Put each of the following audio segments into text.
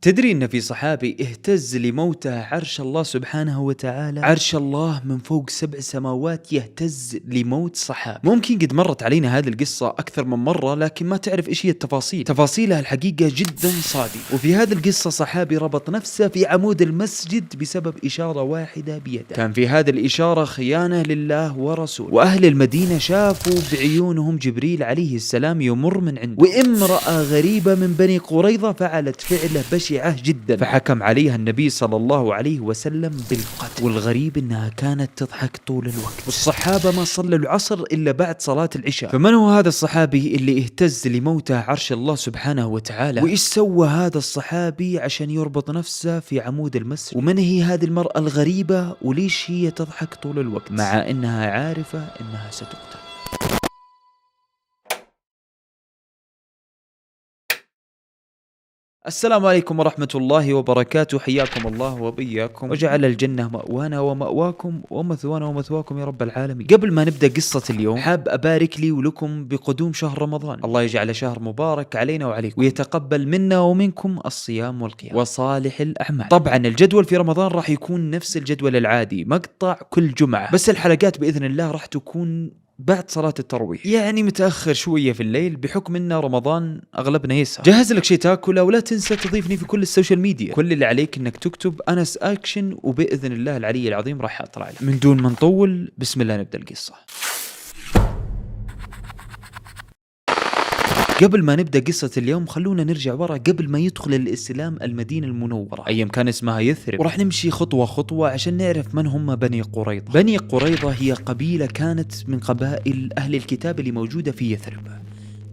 تدري ان في صحابي اهتز لموته عرش الله سبحانه وتعالى؟ عرش الله من فوق 7 سماوات يهتز لموت صحابي. ممكن قد مرت علينا هذه القصة اكثر من مرة، لكن ما تعرف ايش هي التفاصيل. تفاصيلها الحقيقة جدا صادمة. وفي هذه القصة صحابي ربط نفسه في عمود المسجد بسبب اشارة واحدة بيده. كان في هذه الاشارة خيانة لله ورسوله، واهل المدينة شافوا بعيونهم جبريل عليه السلام يمر من عنده، وامرأة غريبة من بني قريظة فعلت فعله بشع جدا، فحكم عليها النبي صلى الله عليه وسلم بالقتل. والغريب انها كانت تضحك طول الوقت، والصحابة ما صلوا العصر الا بعد صلاة العشاء. فمن هو هذا الصحابي اللي اهتز لموته عرش الله سبحانه وتعالى؟ وايش سوى هذا الصحابي عشان يربط نفسه في عمود المسجد؟ ومن هي هذه المرأة الغريبة وليش هي تضحك طول الوقت مع انها عارفة انها ستقتل؟ السلام عليكم ورحمة الله وبركاته، حياكم الله وبياكم، وجعل الجنة مأوانا ومأواكم ومثوانا ومثواكم يا رب العالمين. قبل ما نبدأ قصة اليوم حاب أبارك لي ولكم بقدوم شهر رمضان. الله يجعل شهر مبارك علينا وعليكم، ويتقبل منا ومنكم الصيام والقيام وصالح الأعمال. طبعا الجدول في رمضان راح يكون نفس الجدول العادي، مقطع كل جمعة، بس الحلقات بإذن الله راح تكون بعد صلاة التراويح، يعني متأخر شوية في الليل بحكم ان رمضان اغلبنا يسهر. جهز لك شيء تاكله، ولا تنسى تضيفني في كل السوشيال ميديا. كل اللي عليك انك تكتب انس اكشن، وباذن الله العلي العظيم راح اطلع لك. من دون ما نطول، بسم الله نبدا القصة. قبل ما نبدأ قصة اليوم خلونا نرجع ورا قبل ما يدخل الإسلام المدينة المنورة، أيام كان اسمها يثرب، وراح نمشي خطوة خطوة عشان نعرف من هم بني قريظة. بني قريظة هي قبيلة كانت من قبائل أهل الكتاب اللي موجودة في يثرب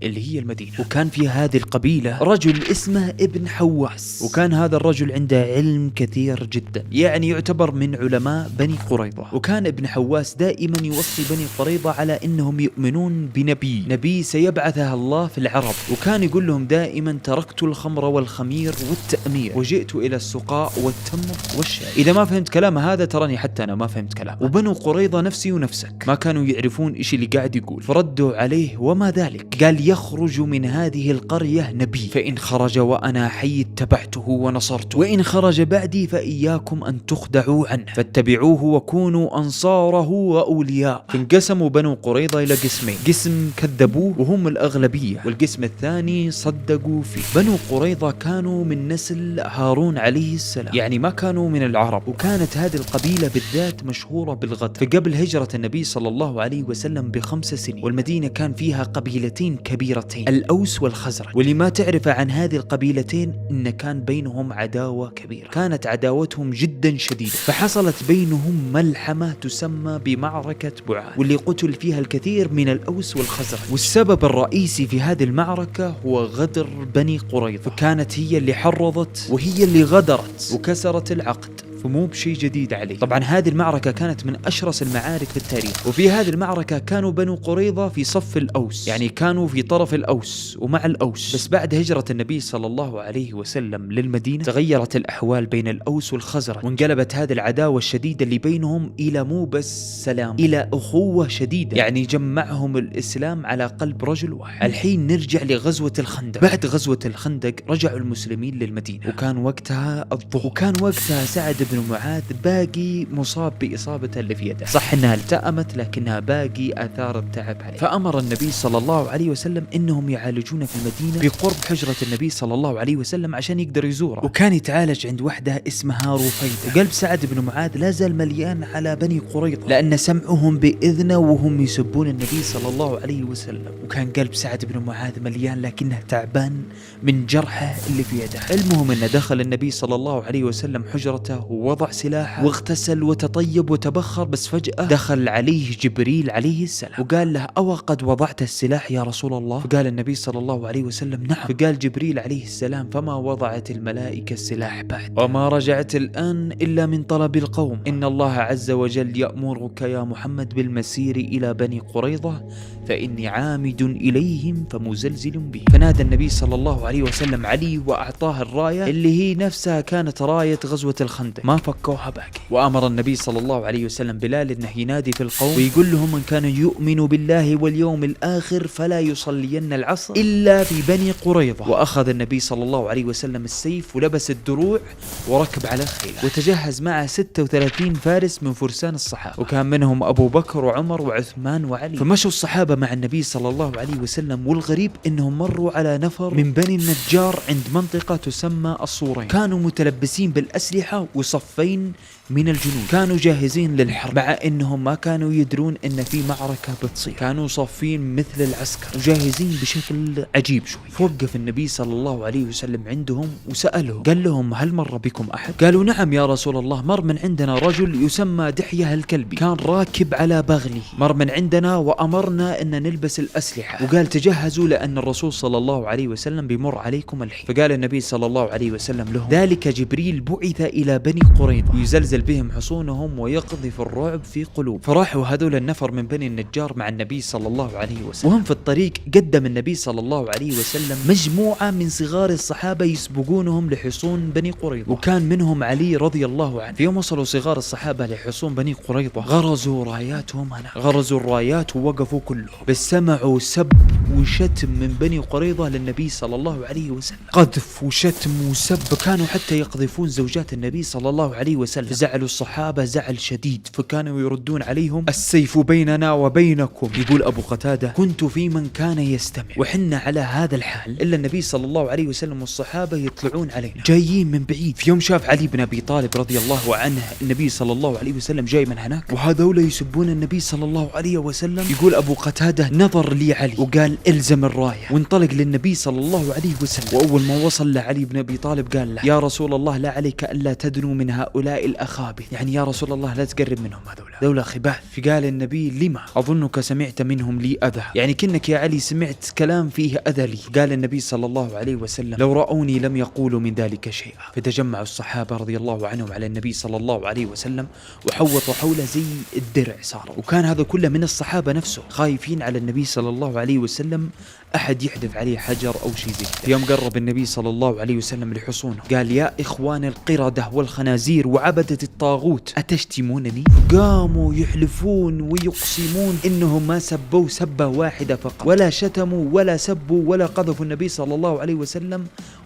اللي هي المدينة. وكان في هذه القبيلة رجل اسمه ابن حواس، وكان هذا الرجل عنده علم كثير جدا، يعني يعتبر من علماء بني قريظة. وكان ابن حواس دائما يوصي بني قريظة على انهم يؤمنون بنبي سيبعثه الله في العرب. وكان يقول لهم دائما: تركت الخمر والخمير والتأمير وجئت الى السقاء والتمر والشاي. اذا ما فهمت كلام هذا تراني حتى انا ما فهمت كلامه. وبنو قريظة نفسي ونفسك ما كانوا يعرفون ايش اللي قاعد يقول، فردوا عليه: وما ذلك؟ قال: يخرج من هذه القرية نبي، فإن خرج وأنا حي اتبعته ونصرته، وإن خرج بعدي فإياكم أن تخدعوا عنه، فاتبعوه وكونوا أنصاره وأولياء. فانقسموا بنو قريظة إلى قسمين: قسم كذبوه وهم الأغلبية، والقسم الثاني صدقوا فيه. بنو قريظة كانوا من نسل هارون عليه السلام، يعني ما كانوا من العرب. وكانت هذه القبيلة بالذات مشهورة بالغدر، فقبل هجرة النبي صلى الله عليه وسلم ب5 سنين، والمدينة كان فيها قبيلتين كبيرتين، الأوس والخزرج. واللي ما تعرفه عن هذه القبيلتين إن كان بينهم عداوة كبيرة، كانت عداوتهم جدا شديدة، فحصلت بينهم ملحمة تسمى بمعركة بعاد، واللي قتل فيها الكثير من الأوس والخزرج. والسبب الرئيسي في هذه المعركة هو غدر بني قريظة، فكانت هي اللي حرضت وهي اللي غدرت وكسرت العقد، فمو بشيء جديد عليه. طبعا هذه المعركة كانت من أشرس المعارك في التاريخ، وفي هذه المعركة كانوا بنو قريظة في صف الأوس، يعني كانوا في طرف الأوس ومع الأوس. بس بعد هجرة النبي صلى الله عليه وسلم للمدينة تغيرت الأحوال بين الأوس والخزرج، وانقلبت هذه العداوة الشديدة اللي بينهم إلى مو بس سلام، إلى أخوة شديدة، يعني جمعهم الإسلام على قلب رجل واحد. الحين نرجع لغزوة الخندق. بعد غزوة الخندق رجعوا المسلمين للمدينة، وكان وقتها الظهر، وكان وقتها سعد بن معاذ باقي مصاب بإصابة اللي في يده، صح انها التأمت لكنها باقي آثار التعب عليه. فأمر النبي صلى الله عليه وسلم انهم يعالجونه في المدينة بقرب حجرة النبي صلى الله عليه وسلم عشان يقدر يزوره. وكان يتعالج عند وحدة اسمها رفيدة. وقلب سعد بن معاذ لازال مليان على بني قريظة، لأن سمعهم بإذنه وهم يسبون النبي صلى الله عليه وسلم. وكان قلب سعد بن معاذ مليان لكنه تعبان من جرحه اللي في يده. المهم انه دخل النبي صلى الله عليه وسلم حجرته ووضع سلاحه واغتسل وتطيب وتبخر، بس فجأة دخل عليه جبريل عليه السلام وقال له: أو قد وضعت السلاح يا رسول الله؟ فقال النبي صلى الله عليه وسلم: نعم. فقال جبريل عليه السلام: فما وضعت الملائكة السلاح بعد، وما رجعت الآن إلا من طلب القوم، إن الله عز وجل يأمرك يا محمد بالمسير إلى بني قريظة، فإني عامد إليهم فمزلزل به. فنادى النبي صلى الله عليه وسلم علي وأعطاه الراية اللي هي نفسها كانت راية غزوة الخندق. ما فكوها باقي. وأمر النبي صلى الله عليه وسلم بلال إنه ينادي في القوم ويقول لهم من كان يؤمن بالله واليوم الآخر فلا يصلين العصر إلا في بني قريظة. وأخذ النبي صلى الله عليه وسلم السيف ولبس الدروع وركب على الخيل، وتجهز معه 36 فارس من فرسان الصحابة، وكان منهم أبو بكر وعمر وعثمان وعلي. فمشوا الصحابة مع النبي صلى الله عليه وسلم، والغريب إنهم مروا على نفر من بني النجار عند منطقة تسمى الصورين. كانوا متلبسين بالأسلحة وصفين من الجنود، كانوا جاهزين للحرب، مع انهم ما كانوا يدرون ان في معركة بتصير. كانوا صافين مثل العسكر وجاهزين بشكل عجيب شوي. فوقف النبي صلى الله عليه وسلم عندهم وسألهم، قال لهم هل مر بكم احد؟ قالوا نعم يا رسول الله، مر من عندنا رجل يسمى دحية الكلبي، كان راكب على بغله، مر من عندنا وامرنا ان نلبس الاسلحة، وقال تجهزوا لان الرسول صلى الله عليه وسلم بيمر عليكم الحين. فقال النبي صلى الله عليه وسلم لهم ذلك جبريل بعث الى بني قريظة يزلزل بهم حصونهم ويقذف الرعب في قلوب. فراحوا هذول النفر من بني النجار مع النبي صلى الله عليه وسلم، وهم في الطريق قدم النبي صلى الله عليه وسلم مجموعة من صغار الصحابة يسبقونهم لحصون بني قريظة، وكان منهم علي رضي الله عنه. في يوم وصلوا صغار الصحابة لحصون بني قريظة غرزوا راياتهم هنا، غرزوا الرايات ووقفوا كلهم، بس سمعوا سب وشتم من بني قريظة للنبي صلى الله عليه وسلم، قذف وشتم وسب، كانوا حتى يقذفون زوجات النبي صلى الله عليه وسلم. زعلوا الصحابة زعل شديد، فكانوا يردون عليهم السيف بيننا وبينكم. يقول أبو قتادة كنت في من كان يستمع وحنا على هذا الحال إلا النبي صلى الله عليه وسلم والصحابة يطلعون علينا جايين من بعيد. في يوم شاف علي بن أبي طالب رضي الله عنه النبي صلى الله عليه وسلم جاي من هناك وهذول يسبون النبي صلى الله عليه وسلم. يقول أبو قتادة نظر لي علي وقال الزم الراية، وانطلق للنبي صلى الله عليه وسلم. وأول ما وصل لعلي بن أبي طالب قال له يا رسول الله لا عليك ألا تدنو من هؤلاء الأخابث، يعني يا رسول الله لا تقرب منهم، هذولا خباث. فقال النبي لما؟ أظنك سمعت منهم لي أذى، يعني كنك يا علي سمعت كلام فيه أذى لي. قال النبي صلى الله عليه وسلم لو رأوني لم يقولوا من ذلك شيئا. فتجمع الصحابة رضي الله عنهم على النبي صلى الله عليه وسلم وحوطوا حوله زي الدرع صار، وكان هذا كله من الصحابة نفسه خايفين على النبي صلى الله عليه وسلم أحد يحدث عليه حجر أو شيء زي كذا. يوم قرب النبي صلى الله عليه وسلم لحصونه قال يا إخوان القردة والخنازير وعبدة الطاغوت أتشتمونني؟ قاموا يحلفون ويقسمون إنهم ما سبوا سبة واحدة فقط، ولا شتموا ولا سبوا ولا قذفوا النبي صلى الله عليه وسلم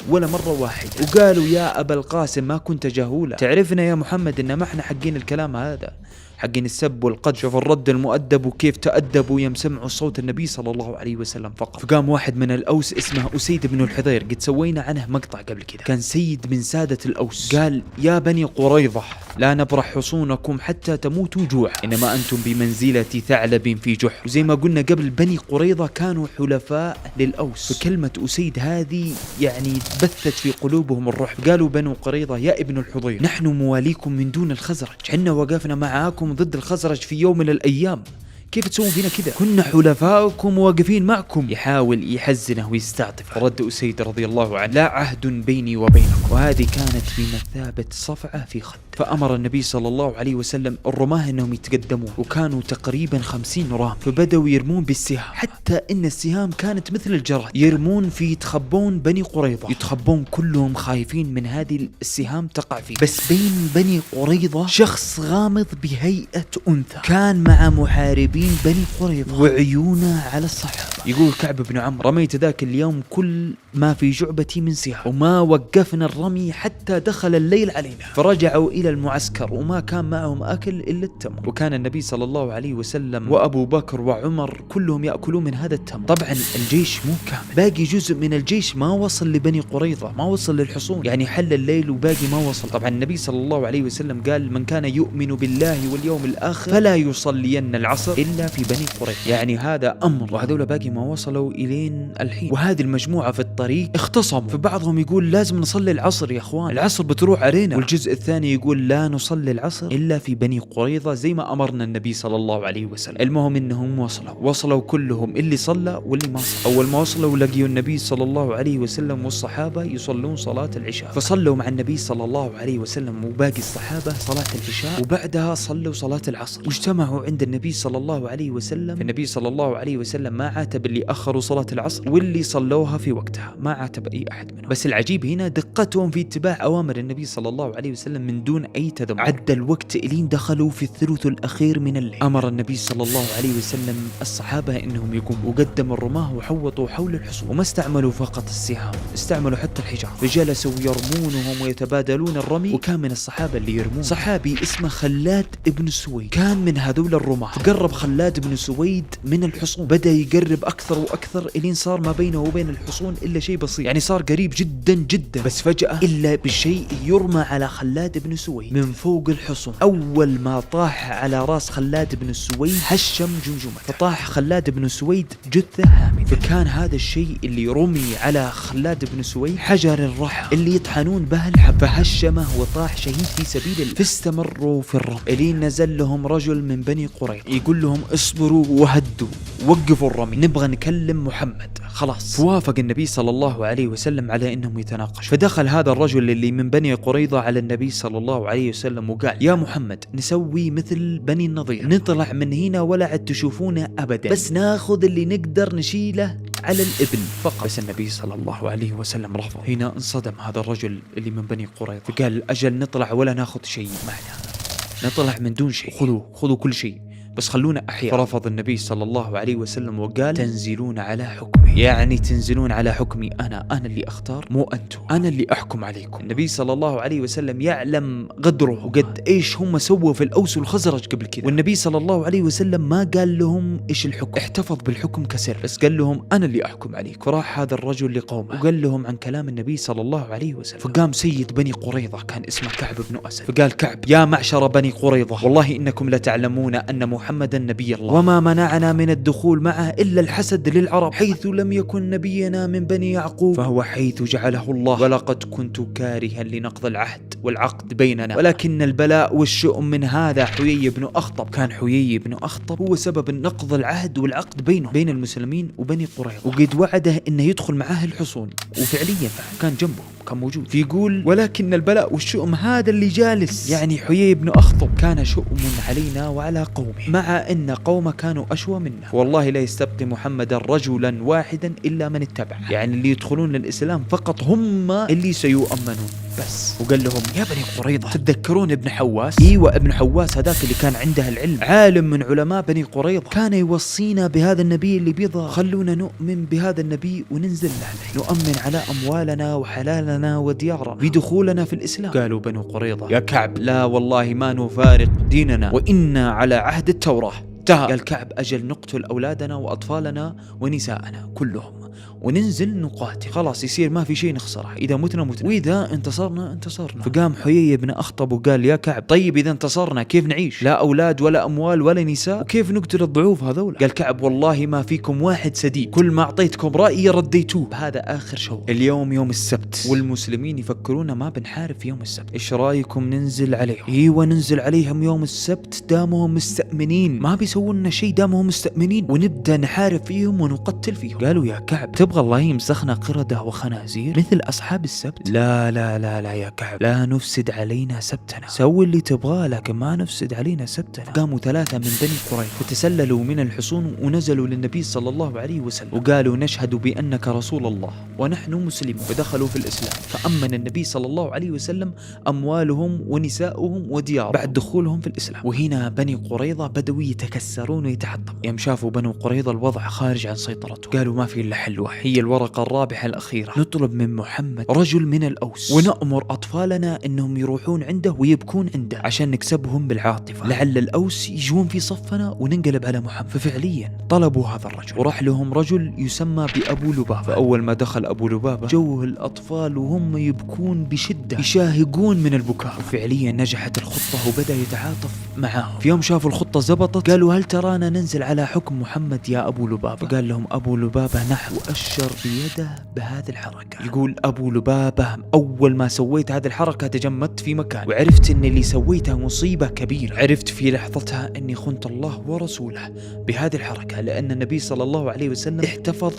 ولا مرة واحدة. وقالوا يا أبا القاسم ما كنت جهولا، تعرفنا يا محمد إن ما احنا حقين الكلام هذا، حقين السب والقذف. شوف الرد المؤدب وكيف تأدبوا يوم سمعوا صوت النبي صلى الله عليه وسلم فقط. فقام واحد من الأوس اسمه أسيد بن الحضير، قد سوينا عنه مقطع قبل كده، كان سيد من سادة الأوس، قال يا بني قريظة لا نبرح حصونكم حتى تموتوا جوع، إنما أنتم بمنزلة ثعلب في جحر. وزي ما قلنا قبل بني قريظة كانوا حلفاء للأوس، فكلمة أسيد هذه يعني بثت في قلوبهم الرعب. قالوا بنو قريظة يا ابن الحضير نحن مواليكم من دون الخزرج، حنا وقفنا معاكم ضد الخزرج في يوم من الأيام، كيف تسوون فينا كذا؟ كنا حلفاءكم واقفين معكم. يحاول يحزنه ويستعطف. رد أسيد رضي الله عنه لا عهد بيني وبينكم، وهذه كانت بمثابة صفعة في خد. فأمر النبي صلى الله عليه وسلم الرماة أنهم يتقدمون، وكانوا تقريبا 50 رام، فبدأوا يرمون بالسهام، حتى إن السهام كانت مثل الجراد، يرمون في يتخبون بني قريظة، يتخبون كلهم خايفين من هذه السهام تقع فيه. بس بين بني قريظة شخص غامض بهيئة أنثى كان مع محاربين بني قريظة وعيونه على الصحابة. يقول كعب بن عمرو رميت ذاك اليوم كل ما في جعبتي من سهام، وما وقفنا الرمي حتى دخل الليل علينا. فرجعوا إلى المعسكر وما كان معهم أكل إلا التمر، وكان النبي صلى الله عليه وسلم وأبو بكر وعمر كلهم يأكلون من هذا التمر. طبعا الجيش مو كامل، باقي جزء من الجيش ما وصل لبني قريظة، ما وصل للحصون، يعني حل الليل وباقي ما وصل. طبعا النبي صلى الله عليه وسلم قال من كان يؤمن بالله واليوم الآخر فلا يصلين العصر إلا في بني قريظة، يعني هذا أمر، وهذول باقي ما وصلوا إلين الحين. وهذه المجموعة في الطريق اختصموا، فبعضهم يقول لازم نصلي العصر يا أخوان، العصر بتروح علينا، والجزء الثاني يقول لا نصلي العصر إلا في بني قريظة زي ما أمرنا النبي صلى الله عليه وسلم. المهم إنهم وصلوا كلهم، اللي صلى واللي ما صلى. أول ما وصلوا لقيوا النبي صلى الله عليه وسلم والصحابة يصلون صلاة العشاء، فصلوا مع النبي صلى الله عليه وسلم وباقي الصحابة صلاة العشاء، وبعدها صلوا صلاة العصر، واجتمعوا عند النبي صلى الله الله عليه وسلم، النبي صلى الله عليه وسلم ما عاتب اللي أخروا صلاة العصر واللي صلوها في وقتها، ما عاتب أي أحد منهم. بس العجيب هنا دقتهم في اتباع أوامر النبي صلى الله عليه وسلم من دون أي تذمر. عدى الوقت إلين دخلوا في الثلث الأخير من الليل. أمر النبي صلى الله عليه وسلم الصحابة إنهم يقوموا، وقدموا الرماة وحوطوا حول الحصون، وما استعملوا فقط السهام، استعملوا حتى الحجار، فجلسوا يرمونهم ويتبادلون الرمي. وكان من الصحابة اللي يرمون صحابي اسمه خلاد ابن سويد، كان من هذول الرماة. فقرب خلاد بن سويد من الحصون، بدأ يقرب أكثر وأكثر إلين صار ما بينه وبين الحصون إلا شيء بسيط، يعني صار قريب جدا جدا. بس فجأة إلا بشيء يرمى على خلاد بن سويد من فوق الحصون. أول ما طاح على راس خلاد بن سويد هشم جمجمته، فطاح خلاد بن سويد جثة هامدة. فكان هذا الشيء اللي رمي على خلاد بن سويد حجر الرحى اللي يطحنون به الحب، فهشمه وطاح شهيد في سبيل الله. فاستمروا في الرمي إلين نزل لهم رجل من بني قريظة يقول لهم اصبروا وهدوا، وقفوا الرمي، نبغى نكلم محمد خلاص. فوافق النبي صلى الله عليه وسلم على انهم يتناقشوا. فدخل هذا الرجل اللي من بني قريظة على النبي صلى الله عليه وسلم وقال يا محمد نسوي مثل بني النضير، نطلع من هنا ولا عد تشوفونا ابدا، بس ناخذ اللي نقدر نشيله على الابل فقط. بس النبي صلى الله عليه وسلم رفض. هنا انصدم هذا الرجل اللي من بني قريظة، فقال اجل نطلع ولا ناخذ شيء معنا، نطلع من دون شيء، خذوا كل شيء بس خلونا أحياء. فرفض النبي صلى الله عليه وسلم وقال تنزلون على حكمي، يعني تنزلون على حكمي أنا اللي أختار مو أنتم، أنا اللي أحكم عليكم. النبي صلى الله عليه وسلم يعلم قدره وقد إيش هم سووا في الأوس والخزرج قبل كذا، والنبي صلى الله عليه وسلم ما قال لهم إيش الحكم، احتفظ بالحكم كسر، بس قال لهم أنا اللي أحكم عليك. فراح هذا الرجل لقومه وقال لهم عن كلام النبي صلى الله عليه وسلم. فقام سيد بني قريظة كان اسمه كعب بن أسد، فقال كعب يا معشر بني قريظة والله إنكم لتعلمون أن محمدا نبي الله، وما منعنا من الدخول معه إلا الحسد للعرب، حيث لم يكن نبينا من بني يعقوب فهو حيث جعله الله، ولقد كنت كارها لنقض العهد والعقد بيننا، ولكن البلاء والشؤم من هذا حيي بن أخطب. كان حيي بن أخطب هو سبب نقض العهد والعقد بين المسلمين وبني قريظة، وقد وعده إنه يدخل معاه الحصون، وفعليا كان جنبه كان موجود. فيقول ولكن البلاء والشؤم هذا اللي جالس، يعني حيي بن أخطب كان شؤم علينا وعلى قومه، مع أن قومه كانوا أشوى منا، والله لا يستبقي محمد رجلا واحدا إلا من اتبعه، يعني اللي يدخلون للإسلام فقط هم اللي سيؤمنون بس. وقال لهم يا بني قريظة تتذكرون ابن حواس؟ ايوه ابن حواس هذاك اللي كان عنده العلم، عالم من علماء بني قريظة، كان يوصينا بهذا النبي اللي بيضا، خلونا نؤمن بهذا النبي وننزل عليه، نؤمن على أموالنا وحلالنا وديارنا بدخولنا في الإسلام. قالوا بنو قريظة يا كعب لا والله ما نفارق ديننا وإنا على عهد التوراة. قال كعب أجل نقتل أولادنا وأطفالنا ونساءنا كلهم وننزل نقاتل، خلاص يصير ما في شيء نخسره، إذا متنا وإذا انتصرنا. فقام حيي بن أخطب وقال يا كعب طيب إذا انتصرنا كيف نعيش؟ لا أولاد ولا أموال ولا نساء، وكيف نقتل الضعوف هذول؟ قال كعب والله ما فيكم واحد سديد، كل ما أعطيتكم رأيي رديتوه. هذا آخر شو اليوم يوم السبت، والمسلمين يفكرون ما بنحارب في يوم السبت، إيش رأيكم ننزل عليهم؟ ايوه ننزل عليهم يوم السبت دامهم مستأمنين، ما بيسوون لنا شيء دامهم مستأمنين، ونبدأ نحارب فيهم ونقتل فيهم. قالوا يا كعب تبغى الله يمسخنا قردة وخنازير مثل أصحاب السبت؟ لا لا لا لا يا كعب لا نفسد علينا سبتنا، سوي اللي تبغاه لكن ما نفسد علينا سبتنا. قاموا 3 من بني قريظة فتسللوا من الحصون ونزلوا للنبي صلى الله عليه وسلم وقالوا نشهد بأنك رسول الله ونحن مسلمون، ودخلوا في الإسلام. فأمن النبي صلى الله عليه وسلم أموالهم ونساؤهم وديارهم بعد دخولهم في الإسلام. وهنا بني قريظة بدوا يتكسرون ويتحطمون، يوم شافوا بنو قريظة الوضع خارج عن سيطرته قالوا ما في إلا حل واحد، هي الورقة الرابحة الأخيرة، نطلب من محمد رجل من الأوس ونأمر أطفالنا أنهم يروحون عنده ويبكون عنده عشان نكسبهم بالعاطفة، لعل الأوس يجون في صفنا وننقلب على محمد. ففعليا طلبوا هذا الرجل وراح لهم رجل يسمى بأبو لبابة. فأول ما دخل أبو لبابة جوه الأطفال وهم يبكون بشدة يشاهقون من البكاء، وفعليا نجحت الخطة وبدأ يتعاطف معاهم. في يوم شافوا الخطة زبطت قالوا هل ترانا ننزل على حكم محمد يا أبو لبابة؟ قال لهم أبو لبابة نحو أشر بيده بهذه الحركة. يقول أبو لبابة أول ما سويت هذه الحركة تجمدت في مكان وعرفت أن اللي سويتها مصيبة كبيرة، عرفت في لحظتها أني خنت الله ورسوله بهذه الحركة، لأن النبي صلى الله عليه وسلم احتفظ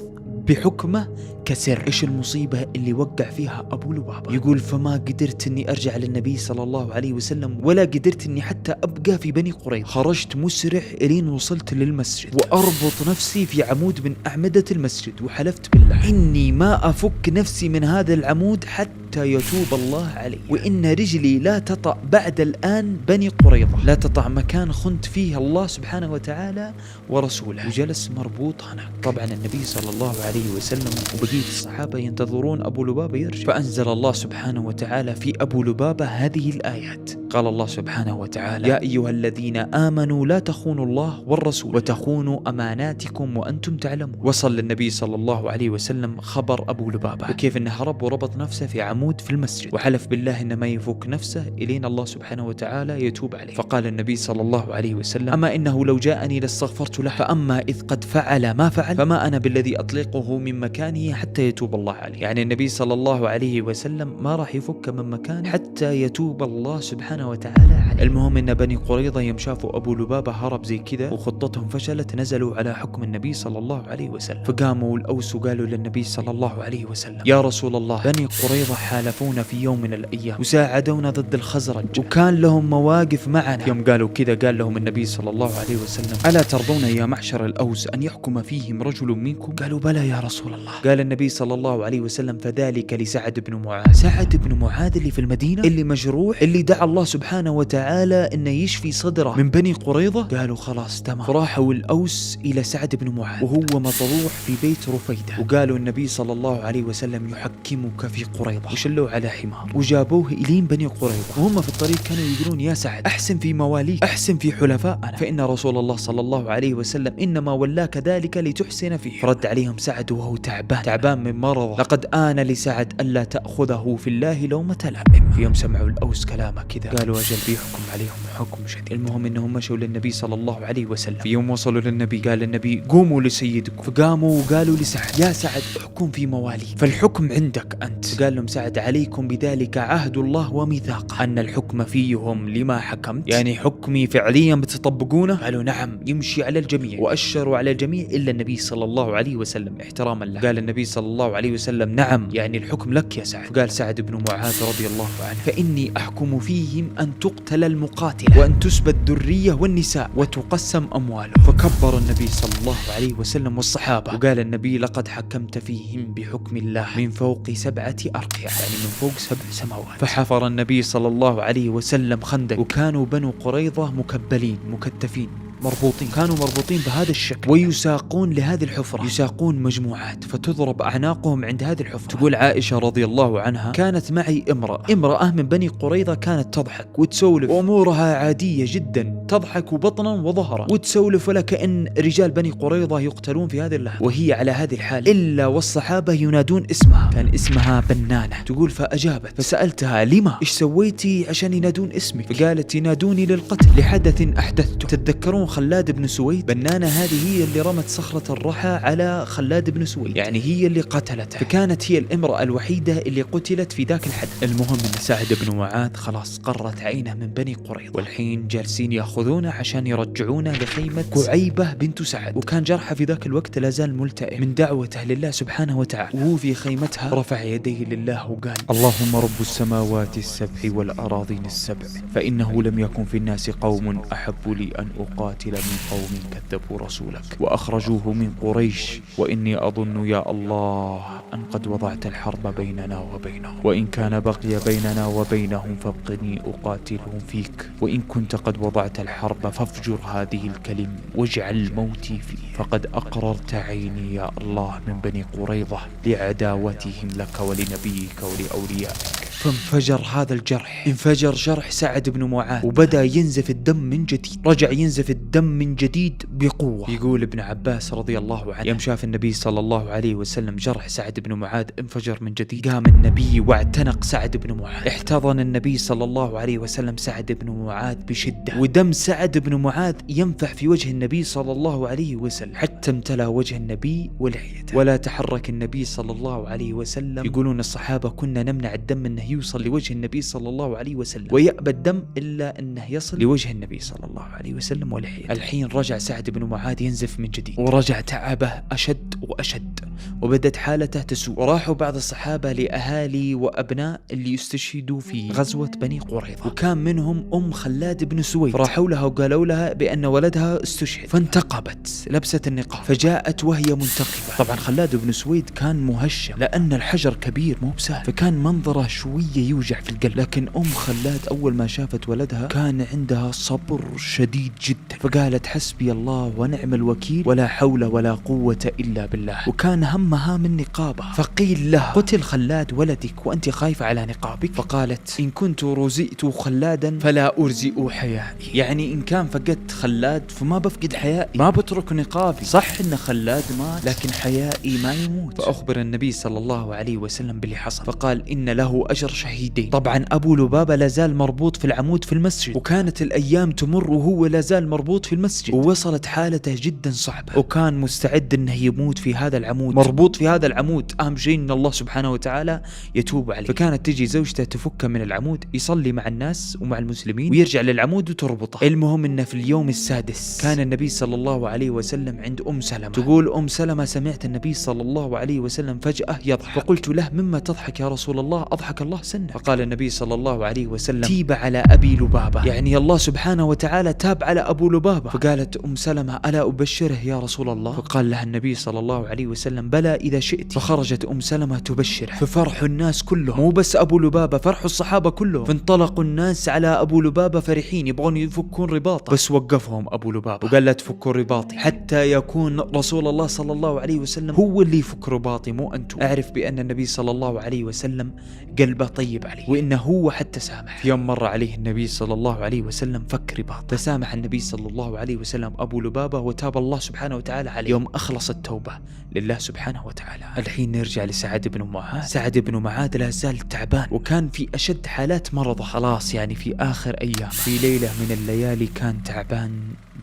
بحكمه كسر. إيش المصيبة اللي وقع فيها أبو لبابة؟ يقول فما قدرت أني أرجع للنبي صلى الله عليه وسلم ولا قدرت أني حتى أبقى في بني قريظة. خرجت مسرع إلين وصلت للمسجد وأربط نفسي في عمود من أعمدة المسجد، وحلفت بالله إني ما أفك نفسي من هذا العمود حتى يتوب الله علي، وإن رجلي لا تطأ بعد الآن بني قريظة، لا تطأ مكان خنت فيه الله سبحانه وتعالى ورسوله. وجلس مربوط هناك. طبعا النبي صلى الله عليه وسلم وبقية الصحابة ينتظرون أبو لبابة يرجع، فأنزل الله سبحانه وتعالى في أبو لبابة هذه الآيات. قال الله سبحانه وتعالى: يا أيها الذين آمنوا لا تخونوا الله والرسول وتخونوا أماناتكم وأنتم تعلمون. وصل للنبي صلى الله عليه وسلم خبر أبو لبابة وكيف أنه هرب وربط نفسه في عمود في المسجد، وحلف بالله إنه ما يفك نفسه إلين الله سبحانه وتعالى يتوب عليه. فقال النبي صلى الله عليه وسلم: أما إنه لو جاءني لاستغفرت له، فأما إذ قد فعل ما فعل فما أنا بالذي أطلقه من مكانه حتى يتوب الله عليه. يعني النبي صلى الله عليه وسلم ما راح يفك من مكانه حتى يتوب الله سبحانه وتعالى عليه. المهم إن بني قريظة يوم شافوا أبو لبابة هرب زي كذا وخطتهم فشلت، نزلوا على حكم النبي صلى الله عليه وسلم. فقاموا الأوس وقالوا للنبي صلى الله عليه وسلم: يا رسول الله، بني قريظة حالفونا في يوم من الأيام وساعدونا ضد الخزرج وكان لهم مواقف معنا. يوم قالوا كذا قال لهم النبي صلى الله عليه وسلم: ألا ترضون يا معشر الأوس أن يحكم فيهم رجل منكم؟ قالوا: بلى يا رسول الله. قال النبي صلى الله عليه وسلم: فذلك لسعد بن معاذ. سعد بن معاذ اللي في المدينة، اللي مجروح، اللي دعا الله سبحانه وتعالى إنه يشفي صدره من بني قريظة. قالوا خلاص تمام. فراحوا الأوس إلى سعد بن معاذ وهو مطروح في بيت رفيدة، وقالوا النبي صلى الله عليه وسلم يحكمك في قريظة، وشلوه على حمار وجابوه إلين بني قريظة. وهم في الطريق كانوا يقولون: يا سعد، أحسن في مواليك، أحسن في حلفائنا، فإن رسول الله صلى الله عليه وسلم إنما ولاك ذلك لتحسن فيه. فرد عليهم سعد وهو تعبان من مرضه: لقد آن لسعد ألا تأخذه في الله لومة لائم. في يوم سمعوا الأوس كلامه كذا قالوا: أجل بيحكم عليهم حكم شديد. المهم إنهم مشوا للنبي صلى الله عليه وسلم. في يوم وصلوا للنبي قال النبي: قوموا لسيدكم. فقاموا وقالوا لسعد: يا سعد، احكم في مواليك، فالحكم عندك أنت. قال لهم سعد: عليكم بذلك عهد الله وميثاقه أن الحكم فيهم لما حكمت، يعني حكمي فعليا بتطبقونه؟ قالوا: نعم، يمشي على الجميع. وأشروا على الجميع إلا النبي صلى الله عليه وسلم احتراما له. قال النبي صلى الله عليه وسلم: نعم، يعني الحكم لك يا سعد. قال سعد بن معاذ رضي الله عنه: فإني أحكم فيهم أن تقتل المقاتلة وأن تسبى الذرية والنساء وتقسم أموالهم. فكبر النبي صلى الله عليه وسلم والصحابة، وقال النبي: لقد حكمت فيهم بحكم الله من فوق 7 أرقية، يعني من فوق 7 سماوات. فحفر النبي صلى الله عليه وسلم خندق، وكانوا بنو قريظة مكبلين مكتفين مربوطين، كانوا مربوطين بهذا الشكل ويساقون لهذه الحفرة، يساقون مجموعات فتضرب أعناقهم عند هذه الحفرة. تقول عائشة رضي الله عنها: كانت معي امرأة من بني قريظة كانت تضحك وتسولف وأمورها عادية جدا، تضحك بطنا وظهرا وتسولف ولا كأن رجال بني قريظة يقتلون في هذه اللحظة، وهي على هذه الحال إلا والصحابة ينادون اسمها، كان اسمها بنانة. تقول فأجابت، فسألتها: لما؟ إيش سويتي عشان ينادون اسمك؟ فقالت: ينادوني للقتل لحدث أحدثته. تتذكرون خلاد بن سويد؟ بنانة هذه هي اللي رمت صخرة الرحى على خلاد بن سويد، يعني هي اللي قتلته، فكانت هي الامرأة الوحيدة اللي قتلت في ذاك الحدث. المهم ان سعد بن معاذ خلاص قرت عينه من بني قريظة، والحين جالسين ياخذونه عشان يرجعونه لخيمة كعيبة بنت سعد، وكان جرحه في ذاك الوقت لا زال ملتئم من دعوته لله سبحانه وتعالى. وهو في خيمتها رفع يديه لله وقال: اللهم رب السماوات السبع والأراضين السبع، فإنه لم يكن في الناس قوم أحب لي أن أقاتل من قوم كذبوا رسولك وأخرجوه من قريش، وإني أظن يا الله أن قد وضعت الحرب بيننا وبينهم، وإن كان بقي بيننا وبينهم فابقني أقاتلهم فيك، وإن كنت قد وضعت الحرب فافجر هذه الكلم واجعل موتي فيه، فقد أقررت عيني يا الله من بني قريظة لعداوتهم لك ولنبيك ولأوليائك. فانفجر هذا الجرح، انفجر جرح سعد بن معاذ وبدأ ينزف الدم من جديد، رجع ينزف الدم من جديد بقوة. يقول ابن عباس رضي الله عنه: يوم شاف النبي صلى الله عليه وسلم جرح سعد بن معاذ انفجر من جديد، قام النبي واعتنق سعد بن معاذ، احتضن النبي صلى الله عليه وسلم سعد بن معاذ بشدة، ودم سعد بن معاذ ينفح في وجه النبي صلى الله عليه وسلم حتى امتلأ وجه النبي ولحيته، ولا تحرك النبي صلى الله عليه وسلم. يقولون الصحابة كنا نمنع الدم انه يوصل لوجه النبي صلى الله عليه وسلم، ويأبى الدم إلا أنه يصل لوجه النبي صلى الله عليه وسلم ولحيته. الحين رجع سعد بن معاذ ينزف من جديد، ورجع تعبه أشد وأشد، وبدت حالته تسوء. وراحوا بعض الصحابة لأهالي وأبناء اللي يستشهدوا في غزوة بني قريظة، وكان منهم أم خلاد بن سويد، فراحوا لها وقالوا لها بأن ولدها استشهد، فانتقبت لبست النقاب، فجاءت وهي منتقبة. طبعا خلاد بن سويد كان مهشم لأن الحجر كبير مو بسهل، فكان منظره شوية يوجع في القلب. لكن أم خلاد أول ما شافت ولدها كان عندها صبر شديد جدا، فقالت حسبي الله ونعم الوكيل ولا حول ولا قوة إلا بالله. وكان همها من نقابها، فقيل لها قتل خلاد ولدك وأنت خايفة على نقابك؟ فقالت إن كنت رزئت خلادا فلا أرزئ حيائي، يعني إن كان فقدت خلاد فما بفقد حيائي، ما بترك نقابي. صح إن خلاد مات لكن حيائي ما يموت. فأخبر النبي صلى الله عليه وسلم باللي حصل، فقال إن له أجر شهيدين. طبعا أبو لبابة لازال مربوط في العمود في المسجد، وكانت الأيام تمر وهو لازال مربوط في المسجد، ووصلت حالته جدا صعبة، وكان مستعد أنه يموت في هذا العمود، مربوط في هذا العمود. أهم شيء أن الله سبحانه وتعالى يتوب عليه. فكانت تجي زوجته تفكه من العمود، يصلي مع الناس ومع المسلمين ويرجع للعمود وتربطه. المهم أنه في اليوم السادس كان النبي صلى الله عليه وسلم عند أم سلمة. تقول أم سلمة سمعت النبي صلى الله عليه وسلم فجأة يضحك، فقلت له مما تضحك يا رسول الله؟ أضحك الله سنة. فقال النبي صلى الله عليه وسلم تيب على أبي لبابة، يعني الله سبحانه وتعالى تاب على أبو لبابة. فقالت أم سلمة ألا أبشره يا رسول الله؟ فقال لها النبي صلى الله عليه وسلم بلى إذا شئت. فخرجت أم سلمة تبشره، ففرح الناس كلهم، مو بس أبو لبابة، فرح الصحابة كلهم. فانطلقوا الناس على أبو لبابة فرحين يبغون يفكون رباطه، بس وقفهم أبو لبابة وقال لا تفكوا رباطي حتى يكون رسول الله صلى الله عليه وسلم هو اللي يفك رباطي مو أنتم. أعرف بأن النبي صلى الله عليه وسلم قلبه طيب عليه، وإنه هو حتى سامح. في يوم مر عليه النبي صلى الله عليه وسلم فك رباط، فسامح النبي صلى الله عليه وسلم أبو لبابة وتاب الله سبحانه وتعالى عليه. يوم أخلص التوبة لله سبحانه وتعالى. الحين نرجع لسعد بن معاذ. سعد بن معاذ لا زال تعبان، وكان في أشد حالات مرضه، خلاص يعني في آخر أيام. في ليلة من الليالي كان تعبان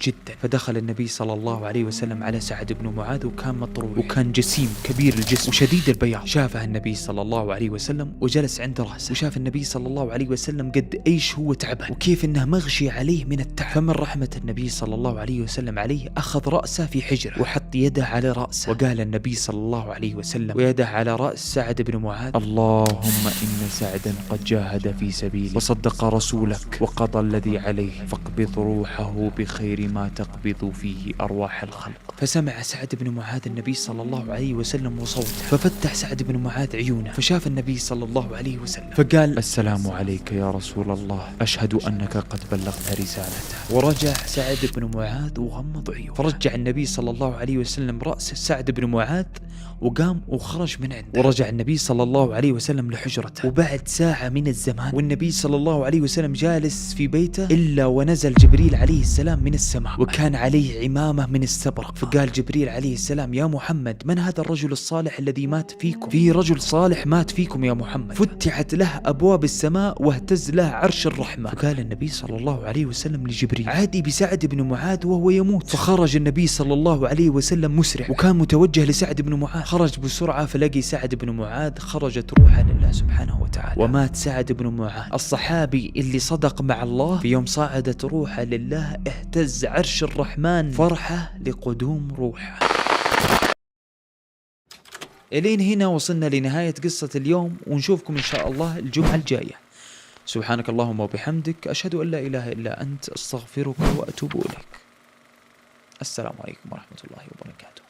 جدا، فدخل النبي صلى الله عليه وسلم على سعد بن معاذ وكان مطروح، وكان جسيم كبير الجسم وشديد البياض. شافه النبي صلى الله عليه وسلم وجلس عند رأسه، وشاف النبي صلى الله عليه وسلم قد ايش هو تعبان وكيف انه مغشي عليه من التعب. فمن رحمة النبي صلى الله عليه وسلم عليه أخذ رأسه في حجره وحط يده على رأسه، وقال النبي صلى الله عليه وسلم ويده على رأس سعد بن معاذ اللهم إن سعدا قد جاهد في سبيلك وصدق رسولك وقضى الذي عليه، فاقبض روحه بخير ما تقبض فيه أرواح الخلق. فسمع سعد بن معاذ النبي صلى الله عليه وسلم وصوته، ففتح سعد بن معاذ عيونه فشاف النبي صلى الله عليه وسلم، فقال السلام عليك يا رسول الله، أشهد أنك قد بلغت رسالته. ورجع سعد بن معاذ وغمض عيونه، فرجع النبي صلى الله عليه وسلم رأس سعد بن معاذ وقام وخرج من عنده، ورجع النبي صلى الله عليه وسلم لحجرته. وبعد ساعة من الزمان والنبي صلى الله عليه وسلم جالس في بيته إلا ونزل جبريل عليه السلام من السماء، وكان عليه عمامة من استبرق. فقال جبريل عليه السلام يا محمد من هذا الرجل الصالح الذي مات فيكم؟ في رجل صالح مات فيكم يا محمد. فتحت له أبواب السماء واهتز له عرش الرحمة. فقال النبي صلى الله عليه وسلم لجبريل عادي بسعد بن معاذ وهو يموت. فخرج النبي صلى الله عليه وسلم مسرع وكان متوجه لسعد بن معاذ، خرج بسرعة فلقي سعد بن معاذ خرجت روحه لله سبحانه وتعالى، ومات سعد بن معاذ الصحابي اللي صدق مع الله. في يوم صعدت روحه لله اهتز عرش الرحمن فرحة لقدوم روحه. إلين هنا وصلنا لنهاية قصة اليوم، ونشوفكم إن شاء الله الجمعة الجاية. سبحانك اللهم وبحمدك، أشهد أن لا إله إلا أنت، أستغفرك وأتوب إليك. السلام عليكم ورحمة الله وبركاته.